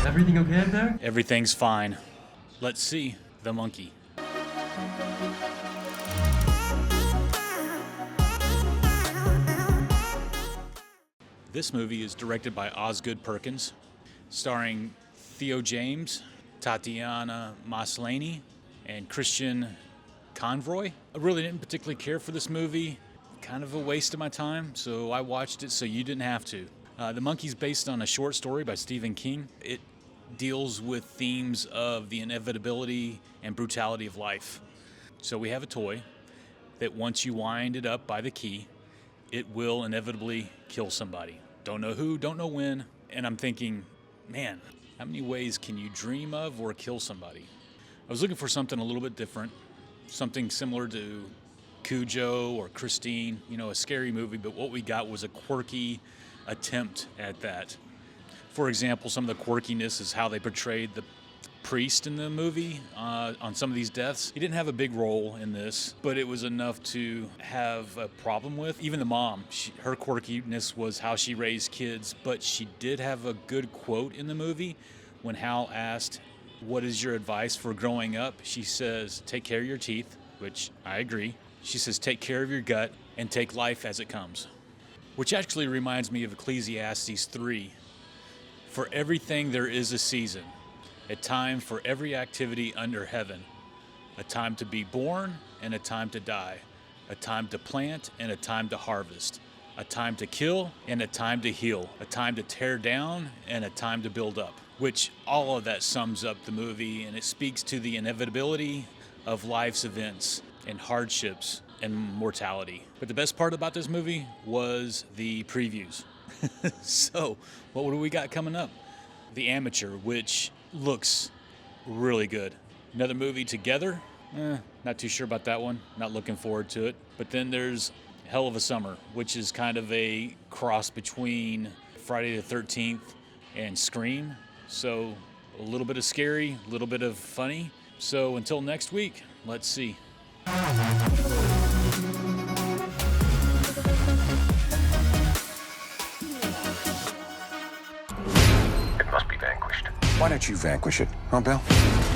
Everything okay up there? Everything's fine. Let's see The Monkey. This movie is directed by Osgood Perkins, starring Theo James, Tatiana Maslany, and Christian Conroy. I really didn't particularly care for this movie. Kind of a waste of my time, so I watched it so you didn't have to. The Monkey's based on a short story by Stephen King. It deals with themes of the inevitability and brutality of life. So we have a toy that once you wind it up by the key, it will inevitably kill somebody. Don't know who, don't know when. And I'm thinking, man, how many ways can you dream of or kill somebody? I was looking for something a little bit different, something similar to Cujo or Christine, a scary movie, but what we got was a quirky attempt at that. For example, some of the quirkiness is how they portrayed the priest in the movie on some of these deaths. He didn't have a big role in this, but it was enough to have a problem with. Even the mom, her quirkiness was how she raised kids, but she did have a good quote in the movie when Hal asked, "What is your advice for growing up?" She says, "Take care of your teeth," which I agree. She says, "Take care of your gut and take life as it comes," which actually reminds me of Ecclesiastes 3. For everything there is a season, a time for every activity under heaven, a time to be born and a time to die, a time to plant and a time to harvest, a time to kill and a time to heal, a time to tear down and a time to build up, which all of that sums up the movie, and it speaks to the inevitability of life's events and hardships and mortality. But the best part about this movie was the previews. So, what do we got coming up? The Amateur, which looks really good. Another movie, Together. Not too sure about that one. Not looking forward to it. But then there's Hell of a Summer, which is kind of a cross between Friday the 13th and Scream. So, a little bit of scary, a little bit of funny. So, until next week, let's see. Why don't you vanquish it, huh, Bill?